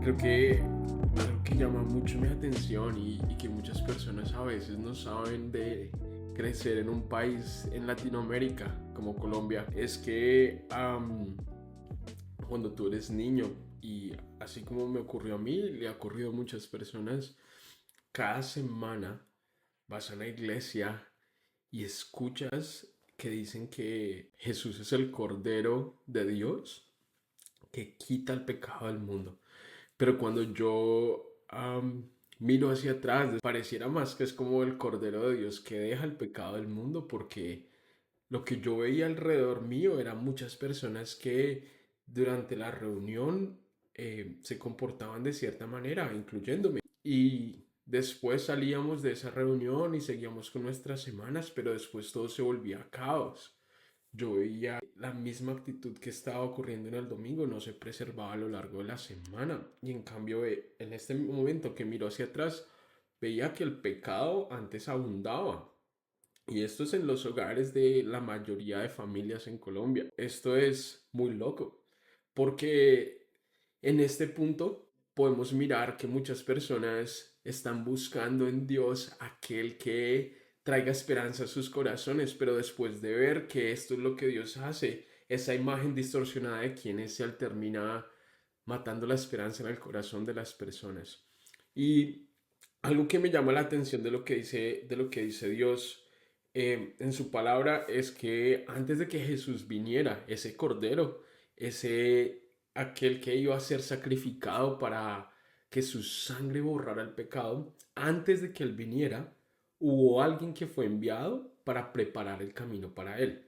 Creo que algo que llama mucho mi atención y que muchas personas a veces no saben de crecer en un país en Latinoamérica como Colombia es que cuando tú eres niño y así como me ocurrió a mí, le ha ocurrido a muchas personas, cada semana vas a la iglesia y escuchas que dicen que Jesús es el Cordero de Dios que quita el pecado del mundo. Pero cuando yo miro hacia atrás, pareciera más que es como el Cordero de Dios que deja el pecado del mundo, porque lo que yo veía alrededor mío eran muchas personas que durante la reunión se comportaban de cierta manera, incluyéndome. Y después salíamos de esa reunión y seguíamos con nuestras semanas, pero después todo se volvía caos. Yo veía la misma actitud que estaba ocurriendo en el domingo, no se preservaba a lo largo de la semana. Y en cambio, en este momento que miro hacia atrás, veía que el pecado antes abundaba. Y esto es en los hogares de la mayoría de familias en Colombia. Esto es muy loco, porque en este punto podemos mirar que muchas personas están buscando en Dios aquel que traiga esperanza a sus corazones, pero después de ver que esto es lo que Dios hace, esa imagen distorsionada de quién es Él termina matando la esperanza en el corazón de las personas. Y algo que me llama la atención de lo que dice Dios en su palabra es que antes de que Jesús viniera, ese cordero, ese aquel que iba a ser sacrificado para que su sangre borrara el pecado, antes de que él viniera, hubo alguien que fue enviado para preparar el camino para él.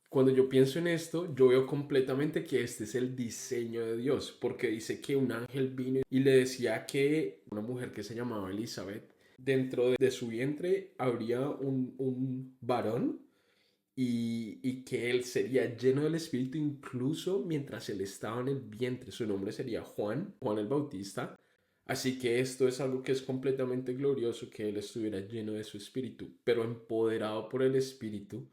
Cuando yo pienso en esto, yo veo completamente que este es el diseño de Dios, porque dice que un ángel vino y le decía que una mujer que se llamaba Elizabeth, dentro de su vientre habría un varón y que él sería lleno del Espíritu incluso mientras él estaba en el vientre. Su nombre sería Juan, Juan el Bautista. Así que esto es algo que es completamente glorioso, que él estuviera lleno de su Espíritu, pero empoderado por el Espíritu.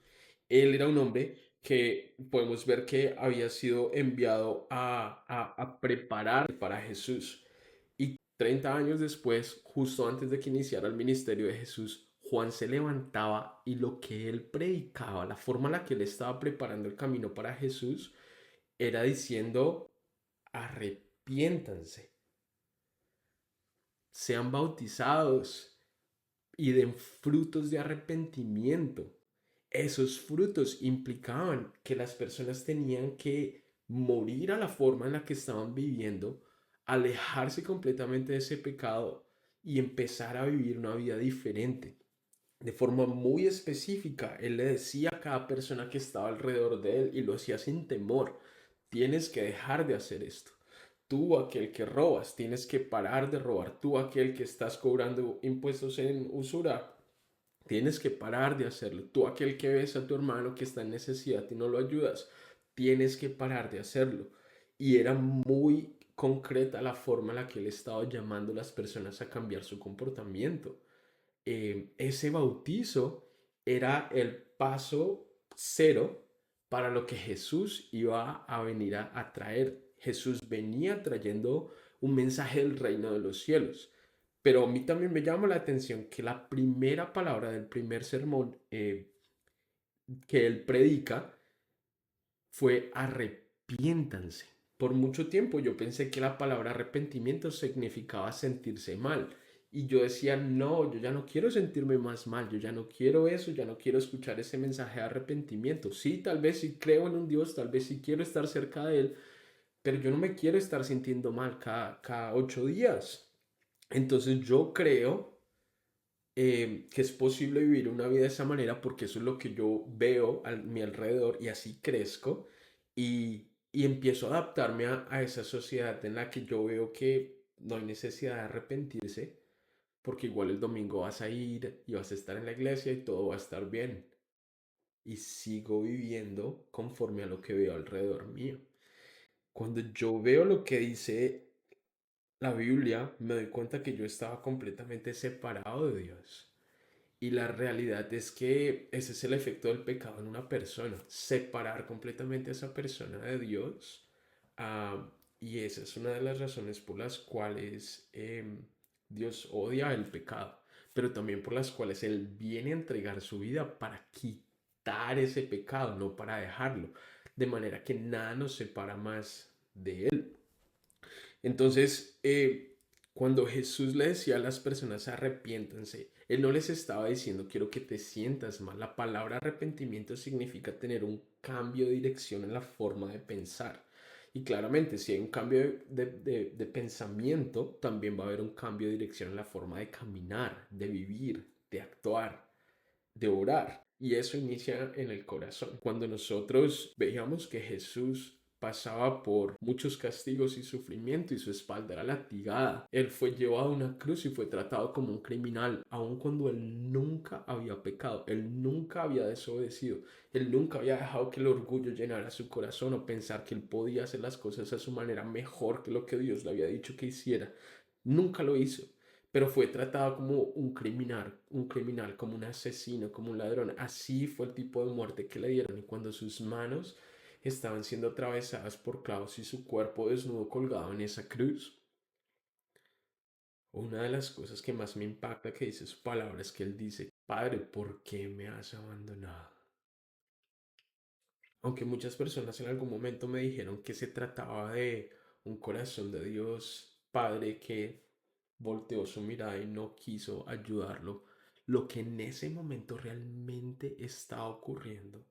Él era un hombre que podemos ver que había sido enviado a preparar para Jesús. Y 30 años después, justo antes de que iniciara el ministerio de Jesús, Juan se levantaba y lo que él predicaba, la forma en la que él estaba preparando el camino para Jesús, era diciendo, arrepiéntanse, sean bautizados y den frutos de arrepentimiento. Esos frutos implicaban que las personas tenían que morir a la forma en la que estaban viviendo, alejarse completamente de ese pecado y empezar a vivir una vida diferente. De forma muy específica, él le decía a cada persona que estaba alrededor de él y lo hacía sin temor, tienes que dejar de hacer esto. Tú, aquel que robas, tienes que parar de robar. Tú, aquel que estás cobrando impuestos en usura, tienes que parar de hacerlo. Tú, aquel que ves a tu hermano que está en necesidad y no lo ayudas, tienes que parar de hacerlo. Y era muy concreta la forma en la que él estaba llamando a las personas a cambiar su comportamiento. Ese bautizo era el paso cero para lo que Jesús iba a venir a traer. Jesús venía trayendo un mensaje del reino de los cielos. Pero a mí también me llama la atención que la primera palabra del primer sermón que él predica fue arrepiéntanse. Por mucho tiempo yo pensé que la palabra arrepentimiento significaba sentirse mal. Y yo decía, no, yo ya no quiero sentirme más mal, yo ya no quiero eso, ya no quiero escuchar ese mensaje de arrepentimiento. Sí, tal vez sí creo en un Dios, tal vez sí quiero estar cerca de Él, pero yo no me quiero estar sintiendo mal cada 8 días. Entonces yo creo que es posible vivir una vida de esa manera porque eso es lo que yo veo a mi alrededor y así crezco y empiezo a adaptarme a esa sociedad en la que yo veo que no hay necesidad de arrepentirse porque igual el domingo vas a ir y vas a estar en la iglesia y todo va a estar bien y sigo viviendo conforme a lo que veo alrededor mío. Cuando yo veo lo que dice la Biblia, me doy cuenta que yo estaba completamente separado de Dios. Y la realidad es que ese es el efecto del pecado en una persona, separar completamente a esa persona de Dios. ah, Y esa es una de las razones por las cuales Dios odia el pecado, pero también por las cuales Él viene a entregar su vida para quitar ese pecado, no para dejarlo, de manera que nada nos separa más de Él. Entonces, cuando Jesús le decía a las personas arrepiéntanse, Él no les estaba diciendo quiero que te sientas mal. La palabra arrepentimiento significa tener un cambio de dirección en la forma de pensar. Y claramente, si hay un cambio de pensamiento, también va a haber un cambio de dirección en la forma de caminar, de vivir, de actuar, de orar. Y eso inicia en el corazón. Cuando nosotros veíamos que Jesús pasaba por muchos castigos y sufrimiento y su espalda era latigada, Él fue llevado a una cruz y fue tratado como un criminal, aun cuando Él nunca había pecado, Él nunca había desobedecido, Él nunca había dejado que el orgullo llenara su corazón o pensar que Él podía hacer las cosas a su manera mejor que lo que Dios le había dicho que hiciera. Nunca lo hizo, pero fue tratado como un criminal, como un asesino, como un ladrón. Así fue el tipo de muerte que le dieron. Y cuando sus manos estaban siendo atravesadas por clavos y su cuerpo desnudo colgado en esa cruz, una de las cosas que más me impacta que dice su palabra es que él dice, Padre, ¿por qué me has abandonado? Aunque muchas personas en algún momento me dijeron que se trataba de un corazón de Dios Padre que volteó su mirada y no quiso ayudarlo, lo que en ese momento realmente está ocurriendo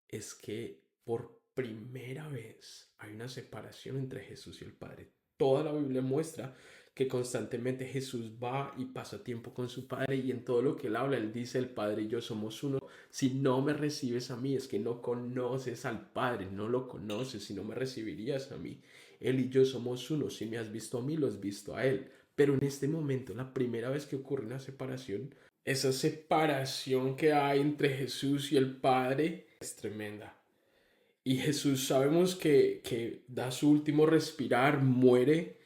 es que por primera vez hay una separación entre Jesús y el Padre. Toda la Biblia muestra que constantemente Jesús va y pasa tiempo con su Padre y en todo lo que él habla, él dice, el Padre y yo somos uno. Si no me recibes a mí, es que no conoces al Padre, no lo conoces, si no me recibirías a mí. Él y yo somos uno, si me has visto a mí, lo has visto a él. Pero en este momento, la primera vez que ocurre una separación, esa separación que hay entre Jesús y el Padre es tremenda. Y Jesús sabemos que da su último respirar, muere,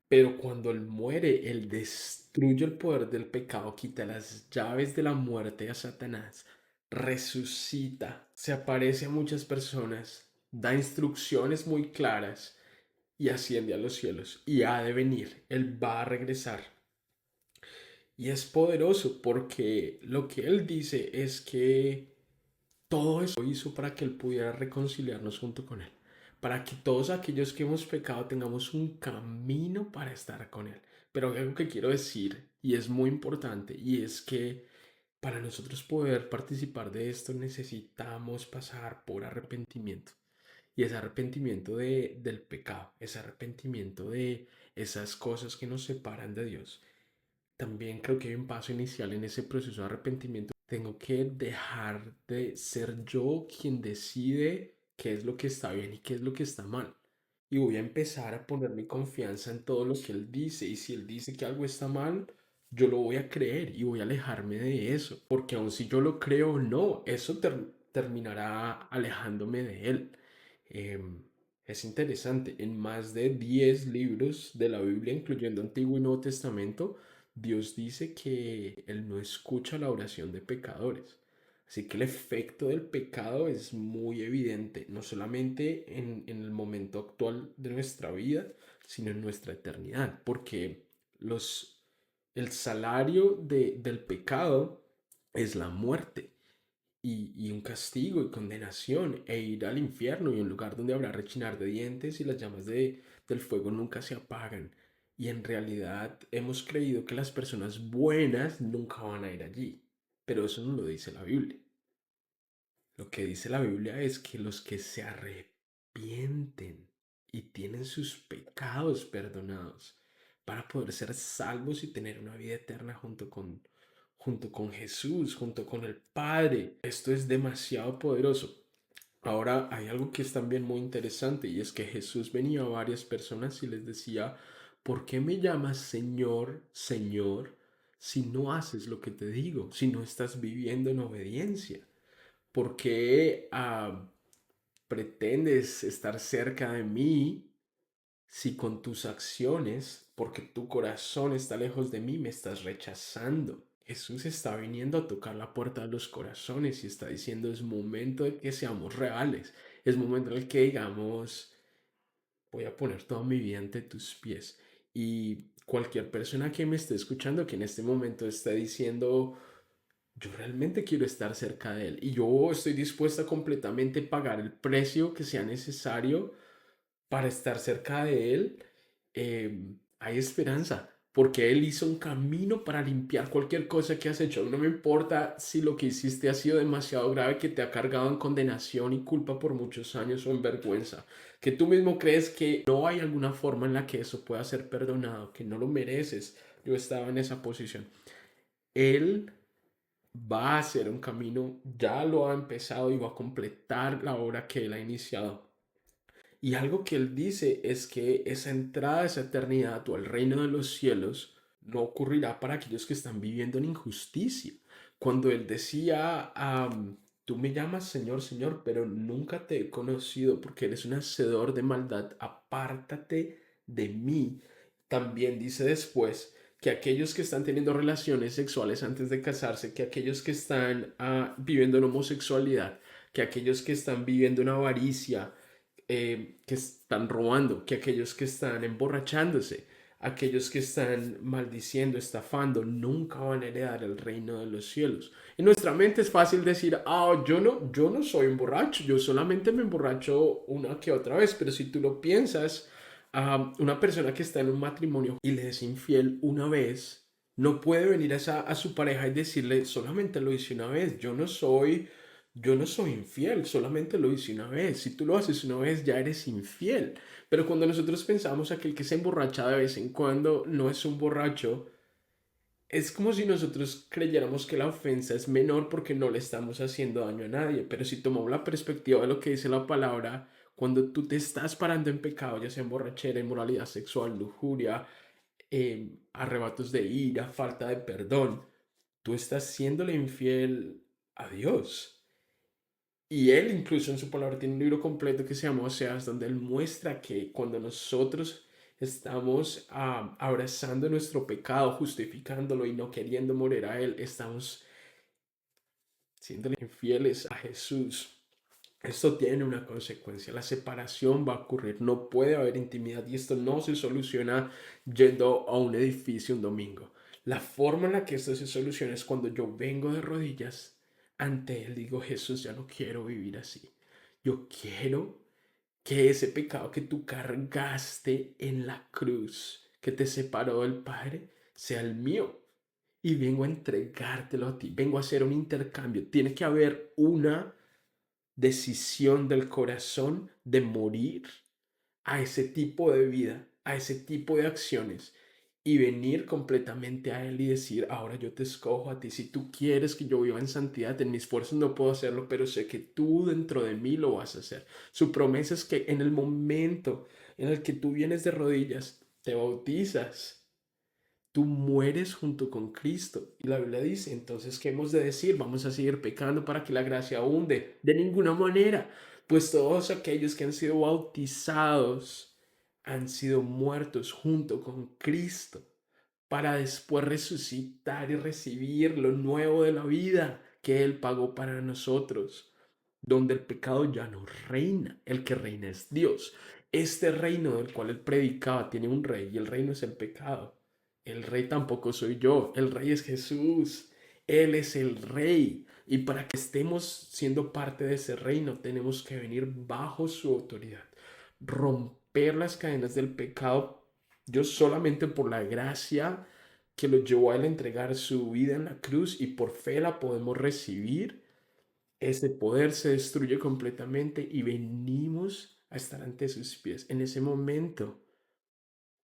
pero cuando Él muere, Él destruye el poder del pecado, quita las llaves de la muerte a Satanás, resucita, se aparece a muchas personas, da instrucciones muy claras y asciende a los cielos. Y ha de venir, Él va a regresar. Y es poderoso porque lo que Él dice es que todo eso hizo para que Él pudiera reconciliarnos junto con Él, para que todos aquellos que hemos pecado tengamos un camino para estar con Él. Pero hay algo que quiero decir y es muy importante y es que para nosotros poder participar de esto necesitamos pasar por arrepentimiento. Y ese arrepentimiento del pecado, ese arrepentimiento de esas cosas que nos separan de Dios. También creo que hay un paso inicial en ese proceso de arrepentimiento. Tengo que dejar de ser yo quien decide qué es lo que está bien y qué es lo que está mal. Y voy a empezar a poner mi confianza en todo lo que Él dice. Y si Él dice que algo está mal, yo lo voy a creer y voy a alejarme de eso. Porque aun si yo lo creo o no, eso terminará alejándome de Él. Em, es interesante, en más de 10 libros de la Biblia, incluyendo Antiguo y Nuevo Testamento, Dios dice que Él no escucha la oración de pecadores. Así que el efecto del pecado es muy evidente, no solamente en el momento actual de nuestra vida, sino en nuestra eternidad, porque los, el salario del pecado es la muerte y un castigo y condenación e ir al infierno y un lugar donde habrá rechinar de dientes y las llamas del fuego nunca se apagan. Y en realidad hemos creído que las personas buenas nunca van a ir allí, pero eso no lo dice la Biblia. Lo que dice la Biblia es que los que se arrepienten y tienen sus pecados perdonados para poder ser salvos y tener una vida eterna junto con Jesús, junto con el Padre. Esto es demasiado poderoso. Ahora hay algo que es también muy interesante y es que Jesús venía a varias personas y les decía, ¿por qué me llamas Señor, Señor, si no haces lo que te digo, si no estás viviendo en obediencia? ¿Por qué pretendes estar cerca de mí si con tus acciones, porque tu corazón está lejos de mí, me estás rechazando? Jesús está viniendo a tocar la puerta de los corazones y está diciendo es momento de que seamos reales, es momento en el que digamos voy a poner toda mi vida ante tus pies. Y cualquier persona que me esté escuchando, que en este momento esté diciendo, yo realmente quiero estar cerca de Él y yo estoy dispuesta a completamente pagar el precio que sea necesario para estar cerca de Él, hay esperanza, porque Él hizo un camino para limpiar cualquier cosa que has hecho. No me importa si lo que hiciste ha sido demasiado grave, que te ha cargado en condenación y culpa por muchos años o en vergüenza, que tú mismo crees que no hay alguna forma en la que eso pueda ser perdonado, que no lo mereces. Yo estaba en esa posición. Él va a hacer un camino, ya lo ha empezado y va a completar la obra que Él ha iniciado. Y algo que él dice es que esa entrada, esa eternidad o el reino de los cielos no ocurrirá para aquellos que están viviendo en injusticia. Cuando él decía, tú me llamas Señor, Señor, pero nunca te he conocido porque eres un hacedor de maldad, apártate de mí. También dice después que aquellos que están teniendo relaciones sexuales antes de casarse, que aquellos que están viviendo en homosexualidad, que aquellos que están viviendo en avaricia, que están robando, que aquellos que están emborrachándose, aquellos que están maldiciendo, estafando, nunca van a heredar el reino de los cielos. En nuestra mente es fácil decir, yo no soy un borracho, yo solamente me emborracho una que otra vez, pero si tú lo piensas, una persona que está en un matrimonio y le es infiel una vez, no puede venir a su pareja y decirle, solamente lo hice una vez, yo no soy infiel, solamente lo hice una vez. Si tú lo haces una vez, ya eres infiel. Pero cuando nosotros pensamos aquel que se emborracha de vez en cuando no es un borracho, es como si nosotros creyéramos que la ofensa es menor porque no le estamos haciendo daño a nadie. Pero si tomamos la perspectiva de lo que dice la palabra, cuando tú te estás parando en pecado, ya sea en borrachera, inmoralidad sexual, lujuria, arrebatos de ira, falta de perdón, tú estás siéndole infiel a Dios. Y él incluso en su palabra tiene un libro completo que se llama Oseas, donde él muestra que cuando nosotros estamos abrazando nuestro pecado, justificándolo y no queriendo morir a él, estamos siendo infieles a Jesús. Esto tiene una consecuencia, la separación va a ocurrir, no puede haber intimidad y esto no se soluciona yendo a un edificio un domingo. La forma en la que esto se soluciona es cuando yo vengo de rodillas ante Él, digo, Jesús, ya no quiero vivir así. Yo quiero que ese pecado que tú cargaste en la cruz, que te separó del Padre, sea el mío. Y vengo a entregártelo a ti, vengo a hacer un intercambio. Tiene que haber una decisión del corazón de morir a ese tipo de vida, a ese tipo de acciones y venir completamente a Él y decir, ahora yo te escojo a ti. Si tú quieres que yo viva en santidad, en mis fuerzas no puedo hacerlo, pero sé que tú dentro de mí lo vas a hacer. Su promesa es que en el momento en el que tú vienes de rodillas, te bautizas, tú mueres junto con Cristo. Y la Biblia dice, entonces, ¿qué hemos de decir? ¿Vamos a seguir pecando para que la gracia abunde? De ninguna manera, pues todos aquellos que han sido bautizados han sido muertos junto con Cristo para después resucitar y recibir lo nuevo de la vida que Él pagó para nosotros, donde el pecado ya no reina, el que reina es Dios. Este reino del cual Él predicaba tiene un rey y el reino es el pecado. El rey tampoco soy yo, el rey es Jesús. Él es el rey. Y para que estemos siendo parte de ese reino, tenemos que venir bajo su autoridad, romper las cadenas del pecado. Yo solamente por la gracia que lo llevó a él a entregar su vida en la cruz y por fe la podemos recibir. Ese poder se destruye completamente y venimos a estar ante sus pies. En ese momento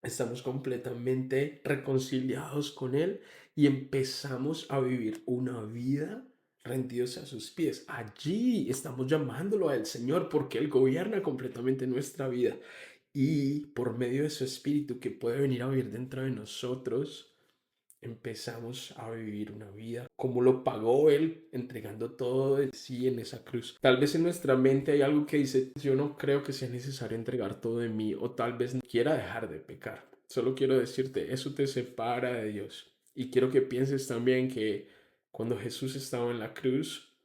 estamos completamente reconciliados con Él y empezamos a vivir una vida rendidos a sus pies. Allí estamos llamándolo al Señor porque Él gobierna completamente nuestra vida y por medio de su Espíritu que puede venir a vivir dentro de nosotros, empezamos a vivir una vida como lo pagó Él, entregando todo de sí en esa cruz. Tal vez en nuestra mente hay algo que dice, yo no creo que sea necesario entregar todo de mí, o tal vez no quiera dejar de pecar. Solo quiero decirte, eso te separa de Dios. Y quiero que pienses también que cuando Jesús estaba en la cruz,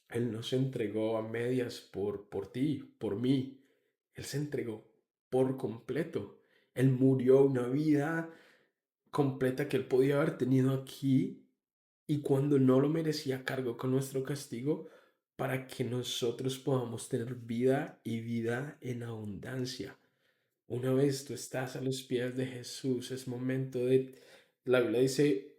Él no se entregó a medias por ti, por mí. Él se entregó por completo. Él murió una vida completa que él podía haber tenido aquí y cuando no lo merecía cargó con nuestro castigo para que nosotros podamos tener vida y vida en abundancia. Una vez tú estás a los pies de Jesús, es momento de, la Biblia dice,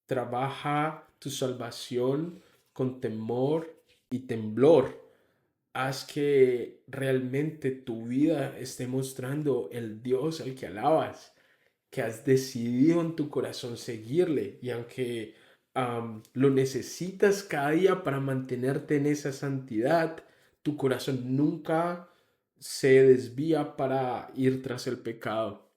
trabaja tu salvación con temor y temblor. Haz que realmente tu vida esté mostrando el Dios al que alabas, que has decidido en tu corazón seguirle y aunque lo necesitas cada día para mantenerte en esa santidad, tu corazón nunca se desvía para ir tras el pecado.